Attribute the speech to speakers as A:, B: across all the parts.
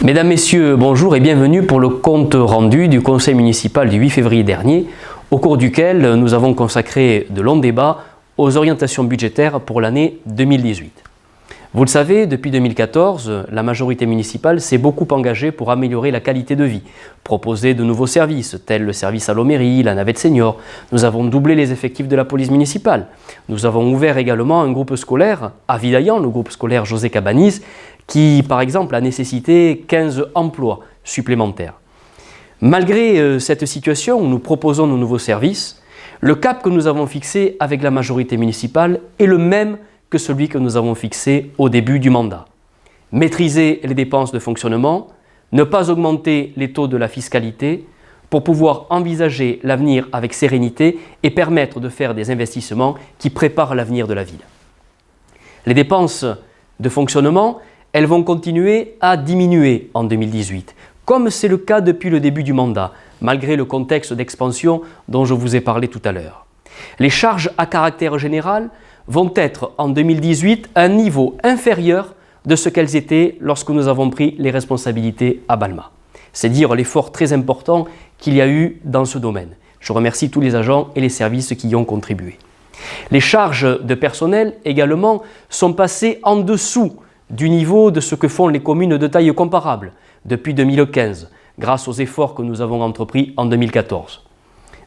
A: Mesdames, Messieurs, bonjour et bienvenue pour le compte rendu du Conseil municipal du 8 février dernier, au cours duquel nous avons consacré de longs débats aux orientations budgétaires pour l'année 2018. Vous le savez, depuis 2014, la majorité municipale s'est beaucoup engagée pour améliorer la qualité de vie, proposer de nouveaux services, tels le service à l'eau mairie, la navette senior. Nous avons doublé les effectifs de la police municipale. Nous avons ouvert également un groupe scolaire à Vidaillan, le groupe scolaire José Cabanis, qui, par exemple, a nécessité 15 emplois supplémentaires. Malgré cette situation où nous proposons de nouveaux services, le cap que nous avons fixé avec la majorité municipale est le même que celui que nous avons fixé au début du mandat. Maîtriser les dépenses de fonctionnement, ne pas augmenter les taux de la fiscalité pour pouvoir envisager l'avenir avec sérénité et permettre de faire des investissements qui préparent l'avenir de la ville. Les dépenses de fonctionnement, elles vont continuer à diminuer en 2018, comme c'est le cas depuis le début du mandat, malgré le contexte d'expansion dont je vous ai parlé tout à l'heure. Les charges à caractère général vont être en 2018 à un niveau inférieur de ce qu'elles étaient lorsque nous avons pris les responsabilités à Balma. C'est dire l'effort très important qu'il y a eu dans ce domaine. Je remercie tous les agents et les services qui y ont contribué. Les charges de personnel également sont passées en dessous du niveau de ce que font les communes de taille comparable depuis 2015, grâce aux efforts que nous avons entrepris en 2014.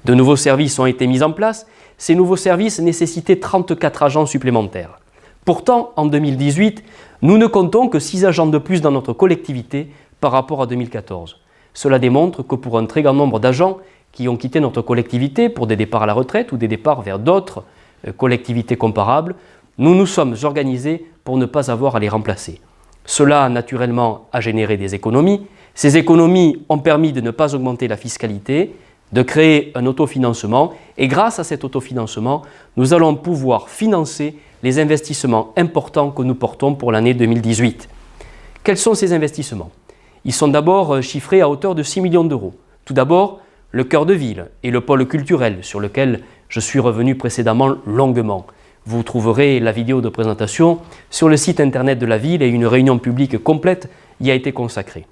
A: De nouveaux services ont été mis en place. Ces nouveaux services nécessitaient 34 agents supplémentaires. Pourtant, en 2018, nous ne comptons que 6 agents de plus dans notre collectivité par rapport à 2014. Cela démontre que pour un très grand nombre d'agents qui ont quitté notre collectivité pour des départs à la retraite ou des départs vers d'autres collectivités comparables, nous nous sommes organisés pour ne pas avoir à les remplacer. Cela, naturellement, a généré des économies. Ces économies ont permis de ne pas augmenter la fiscalité, de créer un autofinancement et grâce à cet autofinancement, nous allons pouvoir financer les investissements importants que nous portons pour l'année 2018. Quels sont ces investissements? Ils sont d'abord chiffrés à hauteur de 6 millions d'euros. Tout d'abord, le cœur de ville et le pôle culturel sur lequel je suis revenu précédemment longuement. Vous trouverez la vidéo de présentation sur le site internet de la ville et une réunion publique complète y a été consacrée.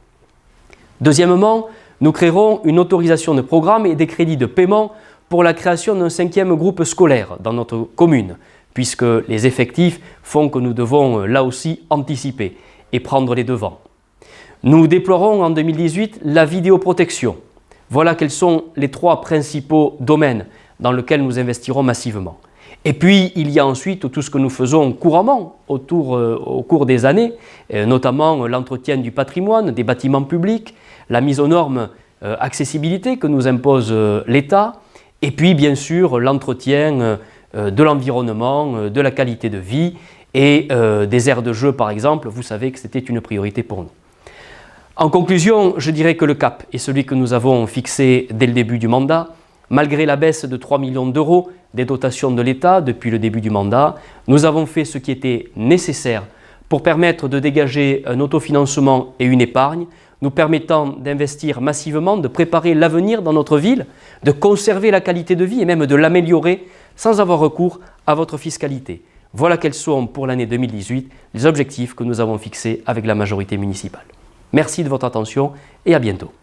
A: Deuxièmement, nous créerons une autorisation de programme et des crédits de paiement pour la création d'un 5e groupe scolaire dans notre commune, puisque les effectifs font que nous devons là aussi anticiper et prendre les devants. Nous déploierons en 2018 la vidéoprotection. Voilà quels sont les 3 principaux domaines dans lesquels nous investirons massivement. Et puis, il y a ensuite tout ce que nous faisons couramment au cours des années, notamment l'entretien du patrimoine, des bâtiments publics, la mise aux normes accessibilité que nous impose l'État, et puis bien sûr l'entretien de l'environnement, de la qualité de vie et des aires de jeu par exemple. Vous savez que c'était une priorité pour nous. En conclusion, je dirais que le cap est celui que nous avons fixé dès le début du mandat. Malgré la baisse de 3 millions d'euros des dotations de l'État depuis le début du mandat, nous avons fait ce qui était nécessaire pour permettre de dégager un autofinancement et une épargne, nous permettant d'investir massivement, de préparer l'avenir dans notre ville, de conserver la qualité de vie et même de l'améliorer sans avoir recours à votre fiscalité. Voilà quels sont pour l'année 2018 les objectifs que nous avons fixés avec la majorité municipale. Merci de votre attention et à bientôt.